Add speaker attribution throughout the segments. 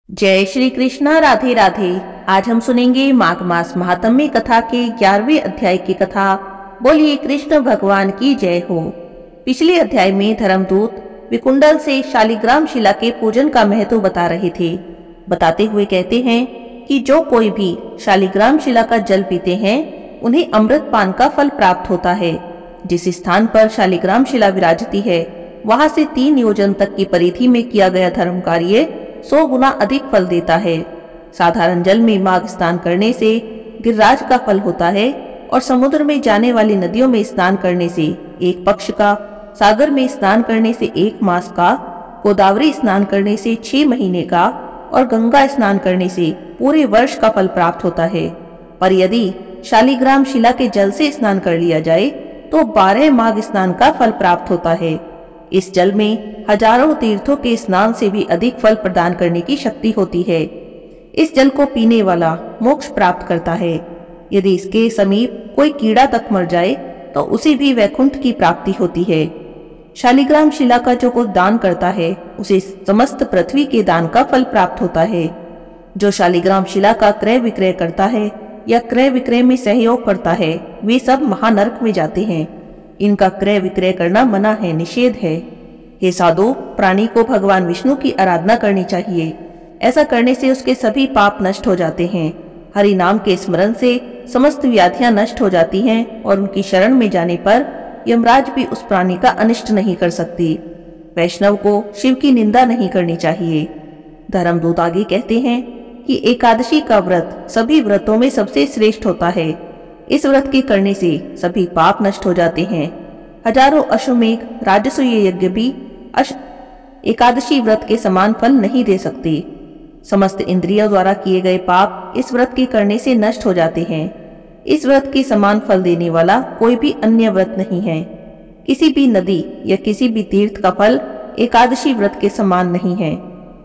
Speaker 1: जय श्री कृष्ण। राधे राधे। आज हम सुनेंगे माघ मास महात्म्य कथा के 11वें अध्याय की कथा। बोलिए कृष्ण भगवान की जय हो। पिछले अध्याय में धर्मदूत विकुंडल से शालिग्राम शिला के पूजन का महत्व बता रहे थे। बताते हुए कहते हैं कि जो कोई भी शालिग्राम शिला का जल पीते हैं उन्हें अमृत पान का फल प्राप्त होता है। जिस स्थान पर शालिग्राम शिला विराजती है वहां से 3 योजन तक की परिधि में किया गया धर्म कार्य 100 गुना अधिक फल देता है। साधारण जल में माघ स्नान करने से गिरिराज का फल होता है और समुद्र में जाने वाली नदियों में स्नान करने से 1 पक्ष का, सागर में स्नान करने से 1 मास का, गोदावरी स्नान करने से 6 महीने का और गंगा स्नान करने से पूरे वर्ष का फल प्राप्त होता है। पर यदि शालिग्राम शिला के जल से स्नान कर लिया जाए तो 12 माघ स्नान का फल प्राप्त होता है। इस जल में हजारों तीर्थों के स्नान से भी अधिक फल प्रदान करने की शक्ति होती है। इस जल को पीने वाला मोक्ष प्राप्त करता है। यदि इसके समीप कोई कीड़ा तक मर जाए तो उसे भी वैकुंठ की प्राप्ति होती है। शालिग्राम शिला का जो कोई दान करता है उसे समस्त पृथ्वी के दान का फल प्राप्त होता है। जो शालिग्राम शिला का क्रय विक्रय करता है या क्रय विक्रय में सहयोग करता है वे सब महानरक में जाते हैं। इनका क्रय विक्रय करना मना है, निषेध है। हे साधु, प्राणी को भगवान विष्णु की आराधना करनी चाहिए। ऐसा करने से उसके सभी पाप नष्ट हो जाते हैं। हरि नाम के स्मरण से समस्त व्याधियां नष्ट हो जाती हैं और उनकी शरण में जाने पर यमराज भी उस प्राणी का अनिष्ट नहीं कर सकती। वैष्णव को शिव की निंदा नहीं करनी चाहिए। धर्मदूत आगे कहते हैं कि एकादशी का व्रत सभी व्रतों में सबसे श्रेष्ठ होता है। इस व्रत के करने से सभी पाप नष्ट हो जाते हैं। हजारों अश्वमेघ राजसूय यज्ञ भी एकादशी व्रत के समान फल नहीं दे सकते। समस्त इंद्रियों द्वारा किए गए पाप इस व्रत के करने से नष्ट हो जाते हैं। इस व्रत के समान फल देने वाला कोई भी अन्य व्रत नहीं है। किसी भी नदी या किसी भी तीर्थ का फल एकादशी व्रत के समान नहीं है।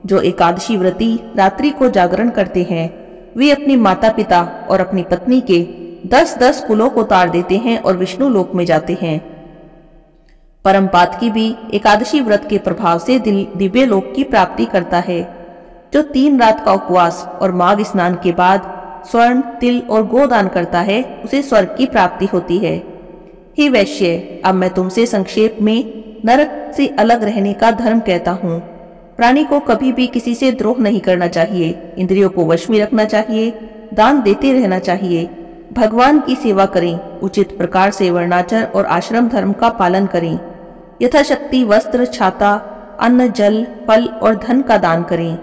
Speaker 1: जो एकादशी व्रती रात्रि को जागरण करते हैं वे अपने माता पिता और अपनी पत्नी के 10-10 कुलों को तार देते हैं और विष्णु लोक में जाते हैं। परमपातकी भी एकादशी व्रत के प्रभाव से दिव्य लोक की प्राप्ति करता है। जो 3 रात का उपवास और माघ स्नान के बाद स्वर्ण, तिल और गोदान करता है उसे स्वर्ग की प्राप्ति होती है। हे वैश्य, अब मैं तुमसे संक्षेप में नरक से अलग रहने का धर्म कहता हूँ। प्राणी को कभी भी किसी से द्रोह नहीं करना चाहिए। इंद्रियों को वश में रखना चाहिए। दान देते रहना चाहिए। भगवान की सेवा करें। उचित प्रकार से वर्णाचर और आश्रम धर्म का पालन करें। यथाशक्ति वस्त्र, छाता, अन्न, जल, फल और धन का दान करें।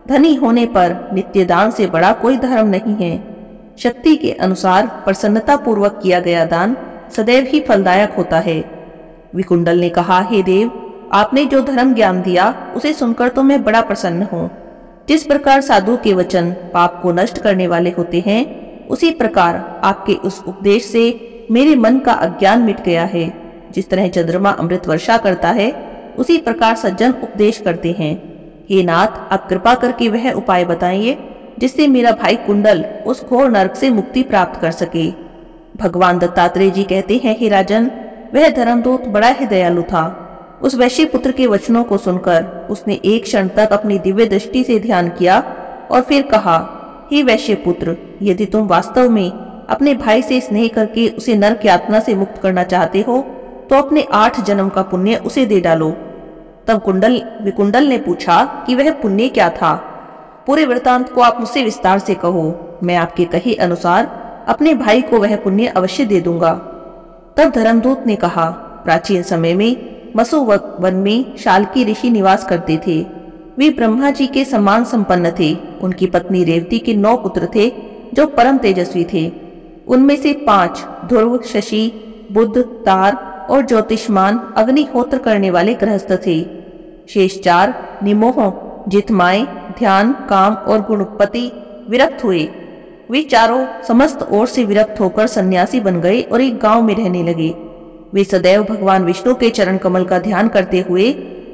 Speaker 1: धनी होने पर नित्य दान से बड़ा कोई धर्म नहीं है। शक्ति के अनुसार प्रसन्नता पूर्वक किया गया दान सदैव ही फलदायक होता है। विकुंडल ने कहा, हे देव, आपने जो धर्म ज्ञान दिया उसे सुनकर तो मैं बड़ा प्रसन्न हूँ। जिस प्रकार साधु के वचन पाप को नष्ट करने वाले होते हैं उसी प्रकार आपके उस उपदेश से मेरे मन का अज्ञान मिट गया है। जिस तरह चंद्रमा अमृत वर्षा करता है उसी प्रकार सज्जन उपदेश करते हैं। हे नाथ, आप कृपा करके वह उपाय बताइए जिससे मेरा भाई कुंडल उस घोर नरक से मुक्ति प्राप्त कर सके। भगवान दत्तात्रेय जी कहते हैं, हे राजन, वह धर्मदूत बड़ा ही दयालु था। उस वैश्य पुत्र के वचनों को सुनकर उसने एक क्षण तक अपनी दिव्य दृष्टि से ध्यान किया और फिर कहा, हे वैश्य पुत्र, यदि तुम वास्तव में अपने भाई से स्नेह करके उसे नरक यातना से मुक्त करना चाहते हो तो अपने 8 जन्म का पुण्य उसे दे डालो। तब विकुंडल ने पूछा कि वह पुण्य क्या था। पूरे वृतांत को आप मुझसे विस्तार से कहो। मैं आपके कहे अनुसार अपने भाई को वह पुण्य अवश्य दे दूंगा। तब धर्मदूत ने कहा, प्राचीन समय में मसु वन में शाल्की ऋषि निवास करते थे। वे ब्रह्मा जी के समान संपन्न थे। उनकी पत्नी रेवती के 9 पुत्र थे जो परम तेजस्वी थे। उनमें से 5 ध्रुव, शशि, बुध, तार और ज्योतिष्मान अग्निहोत्र करने वाले गृहस्थ थे। शेष 4 निमोह, जितमाए, ध्यान, काम और गुणपति विरक्त हुए। वे चारों समस्त ओर से विरक्त होकर सन्यासी बन गए और एक गांव में रहने लगे। वे सदैव भगवान विष्णु के चरण कमल का ध्यान करते हुए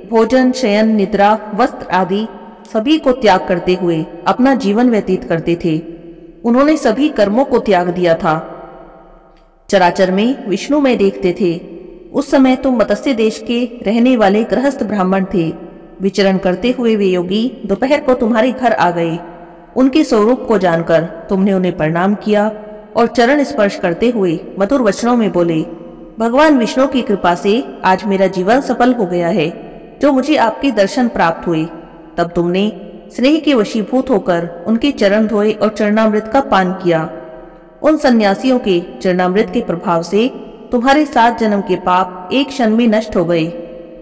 Speaker 1: भोजन, शयन, निद्रा, वस्त्र आदि सभी को त्याग करते हुए अपना जीवन व्यतीत करते थे। उन्होंने सभी कर्मों को त्याग दिया था। चराचर में विष्णु में देखते थे। उस समय तो मत्स्य देश के रहने वाले गृहस्थ ब्राह्मण थे विचरण करते हुए वे योगी दोपहर को तुम्हारे घर आ गए। उनके स्वरूप को जानकर तुमने उन्हें प्रणाम किया और चरण स्पर्श करते हुए मधुर वचनों में बोले, भगवान विष्णु की कृपा से आज मेरा जीवन सफल हो गया है, जो मुझे आपके दर्शन प्राप्त हुए। तब तुमने स्नेह के वशीभूत होकर उनके चरण धोए और चरणामृत का पान किया। उन सन्यासियों के चरणामृत के प्रभाव से तुम्हारे 7 जन्म के पाप एक क्षण में नष्ट हो गए।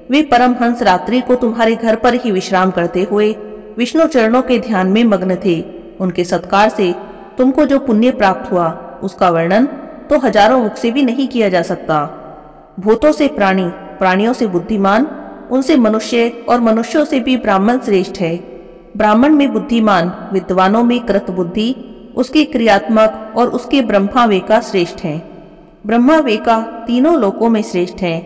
Speaker 1: वे परमहंस रात्रि को तुम्हारे घर पर ही विश्राम करते हुए विष्णु चरणों के ध्यान में मग्न थे। उनके सत्कार से तुमको जो पुण्य प्राप्त हुआ उसका वर्णन तो हजारों मुख से भी नहीं किया जा सकता। भूतों से प्राणी, प्राणियों से बुद्धिमान, उनसे मनुष्य और मनुष्यों से भी ब्राह्मण श्रेष्ठ है। ब्राह्मण में बुद्धिमान, विद्वानों में कृतबुद्धि, उसके क्रियात्मक और उसके ब्रह्मावेका श्रेष्ठ हैं। ब्रह्मावेका तीनों लोकों में श्रेष्ठ हैं।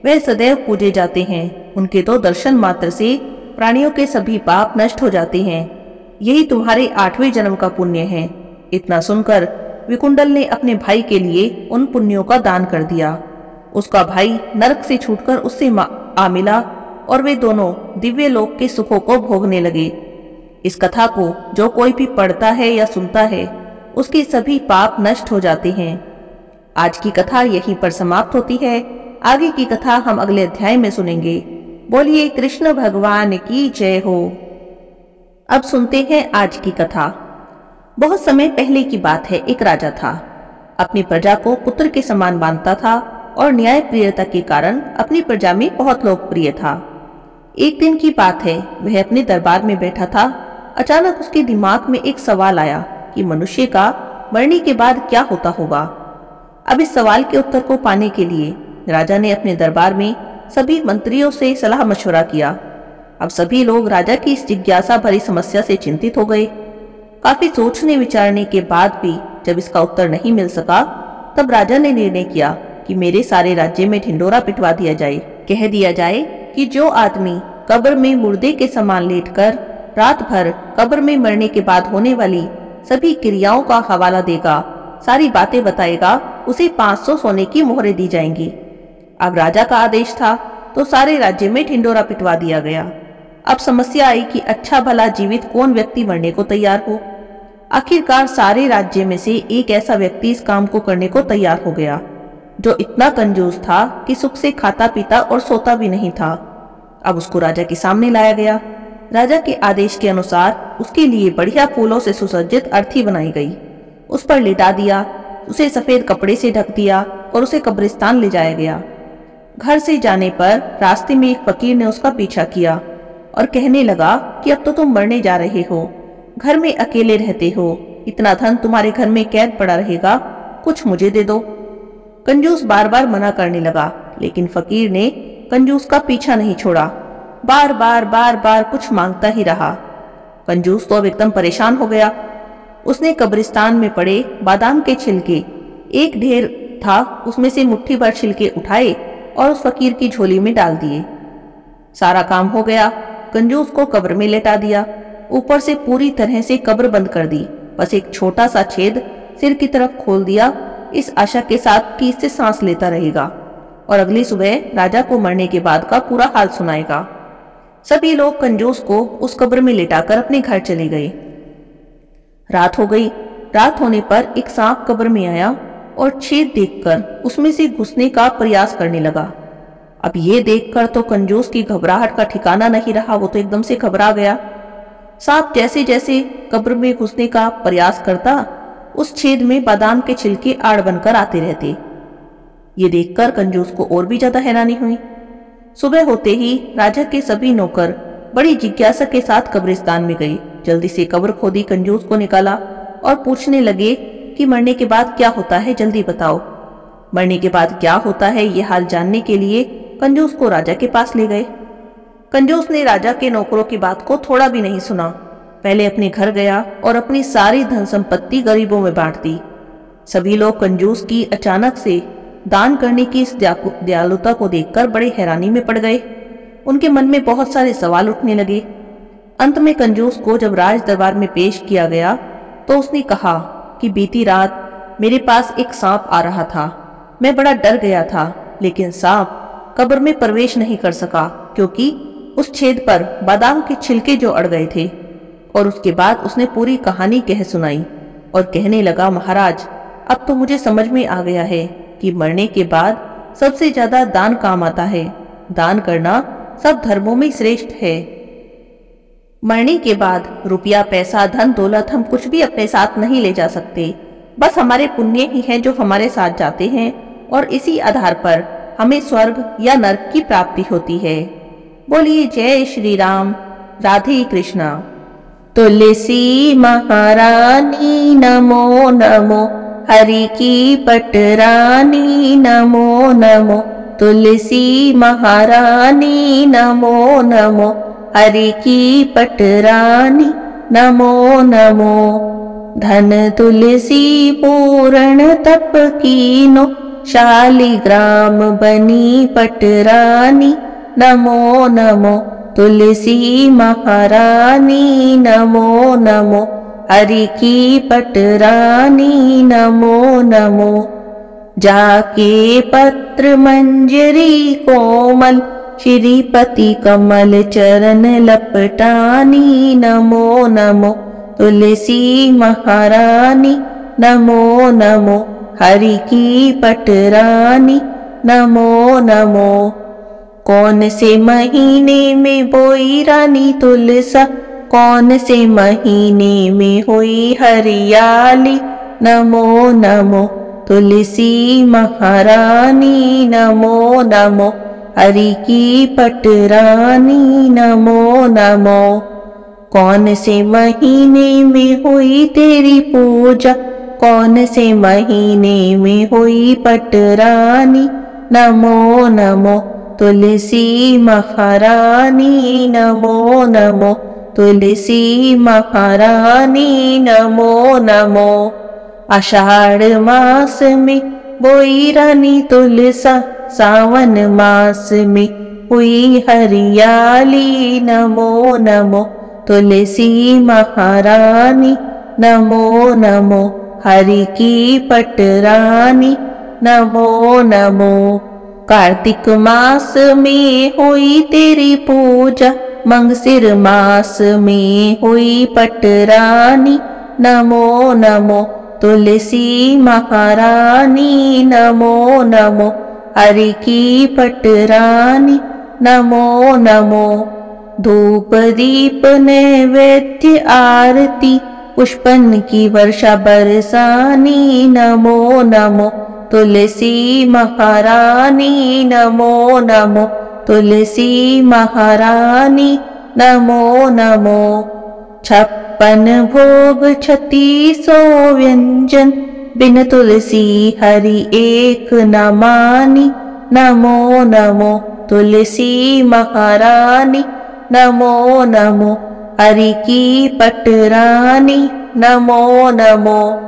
Speaker 1: वह सदैव पूजे जाते हैं। उनके तो दर्शन मात्र से प्राणियों के सभी पाप नष्ट हो जाते हैं। यही तुम्हारे 8वें जन्म का पुण्य है। इतना सुनकर विकुंडल ने अपने भाई के लिए उन पुण्यों का दान कर दिया। उसका भाई नरक से छूटकर उससे आ मिला और वे दोनों दिव्य लोक के सुखों को भोगने लगे। इस कथा को जो कोई भी पढ़ता है या सुनता है उसके सभी पाप नष्ट हो जाते हैं। आज की कथा यहीं पर समाप्त होती है। आगे की कथा हम अगले अध्याय में सुनेंगे। बोलिए कृष्ण भगवान की जय हो। अब सुनते हैं आज की कथा। बहुत समय पहले की बात है। एक राजा था। अपनी प्रजा को पुत्र के समान मानता था और न्याय प्रियता के कारण अपनी प्रजा में बहुत लोकप्रिय था। एक दिन की बात है, वह अपने दरबार में बैठा था। अचानक उसके दिमाग में एक सवाल आया कि मनुष्य का मरने के बाद क्या होता होगा। अब इस सवाल के उत्तर को पाने के लिए राजा ने अपने दरबार में सभी मंत्रियों से सलाह मशवरा किया। अब सभी लोग राजा की इस जिज्ञासा भरी समस्या से चिंतित हो गए। काफी सोचने विचारने के बाद भी जब इसका उत्तर नहीं मिल सका, तब राजा ने निर्णय किया कि मेरे सारे राज्य में ढिंडोरा पिटवा दिया जाए। कह दिया जाए कि जो आदमी कब्र में मुर्दे के समान लेटकर रात भर कब्र में मरने के बाद होने वाली सभी क्रियाओं का हवाला देगा, सारी बातें बताएगा, उसे 500 सोने की मोहरें दी जाएंगी। अब राजा का आदेश था तो सारे राज्य में ढिंडोरा पिटवा दिया गया। अब समस्या आई कि अच्छा भला जीवित कौन व्यक्ति मरने को तैयार हो। आखिरकार सारे राज्य में से एक ऐसा व्यक्ति इस काम को करने को तैयार हो गया, जो इतना कंजूस था कि सुख से खाता पीता और सोता भी नहीं था। अब उसको राजा के सामने लाया गया। राजा के आदेश के अनुसार उसके लिए बढ़िया फूलों से सुसज्जित अर्थी बनाई गई। उस पर लिटा दिया, उसे सफेद कपड़े से ढक दिया और उसे कब्रिस्तान ले जाया गया। घर से जाने पर रास्ते में एक फकीर ने उसका पीछा किया और कहने लगा कि अब तो तुम मरने जा रहे हो, घर में अकेले रहते हो, इतना धन तुम्हारे घर में कैद पड़ा रहेगा, कुछ मुझे दे दो। कंजूस बार बार मना करने लगा, लेकिन फकीर ने कंजूस का पीछा नहीं छोड़ा। बार बार कुछ मांगता ही रहा। कंजूस तो अब एकदम परेशान हो गया। उसने कब्रिस्तान में पड़े बादाम के छिलके, एक ढेर था, उसमें से मुट्ठी भर छिलके उठाए और उस फकीर की झोली में डाल दिए। सारा काम हो गया। कंजूस को कब्र में लेटा दिया, ऊपर से पूरी तरह से कब्र बंद कर दी। बस एक छोटा सा छेद सिर की तरफ खोल दिया, इस आशा के साथ कि इससे सांस लेता रहेगा और अगली सुबह राजा को मरने के बाद का पूरा हाल सुनाएगा। सभी लोग कंजूस को उस कब्र में लेटाकर अपने घर चले गए। रात हो गई। रात होने पर एक सांप कब्र में आया और छेद देखकर उसमें से घुसने का प्रयास करने लगा। अब ये देखकर तो कंजूस की घबराहट का ठिकाना नहीं रहा। वो तो एकदम से घबरा गया। सांप जैसे जैसे कब्र में घुसने का प्रयास करता, उस छेद में बादाम के छिलके आड़ बनकर आते रहते। ये देखकर कंजूस को और भी ज्यादा हैरानी हुई। सुबह होते ही राजा के सभी नौकर बड़ी जिज्ञासा के साथ कब्रिस्तान में गए। जल्दी से कब्र खोदी, कंजूस को निकाला और पूछने लगे कि मरने के बाद क्या होता है, जल्दी बताओ। मरने के बाद क्या होता है ये हाल जानने के लिए कंजूस को राजा के पास ले गए। कंजूस ने राजा के नौकरों की बात को थोड़ा भी नहीं सुना। पहले अपने घर गया और अपनी सारी धन संपत्ति गरीबों में बांट दी। सभी लोग कंजूस की अचानक से दान करने की इस दयालुता को देखकर बड़े हैरानी में पड़ गए। उनके मन में बहुत सारे सवाल उठने लगे। अंत में कंजूस को जब राज दरबार में पेश किया गया तो उसने कहा कि बीती रात मेरे पास एक सांप आ रहा था। मैं बड़ा डर गया था, लेकिन सांप कब्र में प्रवेश नहीं कर सका क्योंकि उस छेद पर बादाम के छिलके जो अड़ गए थे। और उसके बाद उसने पूरी कहानी कह सुनाई और कहने लगा, महाराज, अब तो मुझे समझ में आ गया है कि मरने के बाद सबसे ज्यादा दान काम आता है। दान करना सब धर्मों में श्रेष्ठ है। मरने के बाद रुपया, पैसा, धन दौलत हम कुछ भी अपने साथ नहीं ले जा सकते। बस हमारे पुण्य ही हैं जो हमारे साथ जाते हैं और इसी आधार पर हमें स्वर्ग या नरक की प्राप्ति होती है। बोलिए जय श्री राम, राधे कृष्णा। तुलसी महारानी नमो नमो, हरि की पटरानी नमो नमो। तुलसी महारानी नमो नमो, हरि की पटरानी नमो नमो। धन तुलसी पूर्ण तप कीनो, शालिग्राम बनी पटरानी नमो नमो। तुलसी महारानी नमो नमो, हरि की पटरानी नमो नमो। जाके पत्र मंजरी कोमल, श्रीपति कमल चरण लपटानी नमो नमो। तुलसी महारानी नमो नमो, हरि की पटरानी नमो नमो। कौन से महीने में बोई रानी तुलसा, कौन से महीने में हुई हरियाली नमो नमो। तुलसी महारानी नमो नमो, हरि की पटरानी नमो नमो। कौन से महीने में हुई तेरी पूजा, कौन से महीने में हुई पटरानी नमो नमो। तुलसी महारानी नमो नमो। तुलसी महारानी नमो नमो। आषाढ़ मास में बोई रानी तुलसा, सावन मास में हुई हरियाली नमो नमो। तुलसी महारानी नमो नमो, हरि की पटरानी नमो नमो। कार्तिक मास में हुई तेरी पूजा, मंगसिर मास में हुई पटरानी नमो नमो। तुलसी महारानी नमो नमो, हरि की पटरानी नमो नमो। धूप दीप नैवेद्य आरती, पुष्पन की वर्षा बरसानी नमो नमो। तुलसी महारानी नमो नमो। तुलसी महारानी नमो नमो। 56 भोग 3600 व्यंजन, बिन तुलसी हरि एक न मानी नमो नमो। तुलसी महारानी नमो नमो, हरि की पटरानी नमो नमो।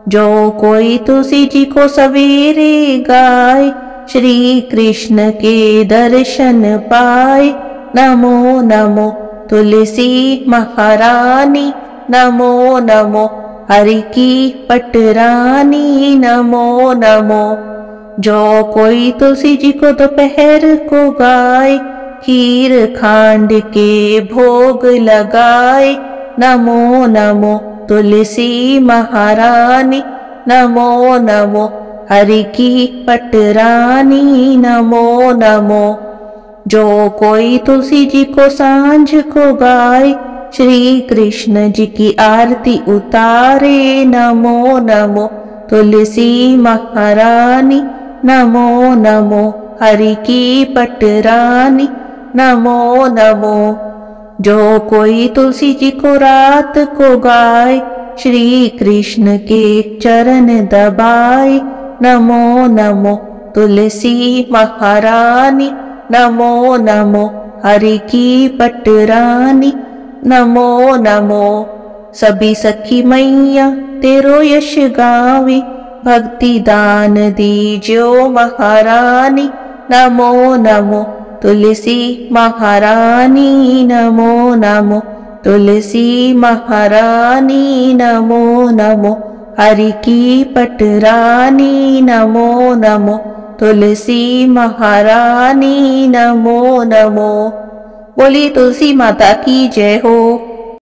Speaker 1: जो कोई तुलसी जी को सवेरे गाए, श्री कृष्ण के दर्शन पाए नमो नमो। तुलसी महारानी नमो नमो, हरि की पटरानी नमो नमो। जो कोई तुलसी जी को दोपहर को गाए, खीर खांड के भोग लगाए नमो नमो। तुलसी महारानी नमो नमो, हरि की पटरानी नमो नमो। जो कोई तुलसी जी को सांझ को गाए, श्री कृष्ण जी की आरती उतारे नमो नमो। तुलसी महारानी नमो नमो, हरि की पटरानी नमो नमो। जो कोई तुलसी जी को रात को गाए, श्री कृष्ण के चरण दबाए नमो नमो। तुलसी महारानी नमो नमो, हरि की पटरानी नमो नमो। सभी सखी मैया तेरो यश गावे, भक्ति दान दीजो महारानी नमो नमो। तुलसी महारानी नमो नमो। तुलसी महारानी नमो नमो, हरि की पटरानी नमो नमो। तुलसी महारानी नमो नमो। बोली तुलसी माता की जय हो।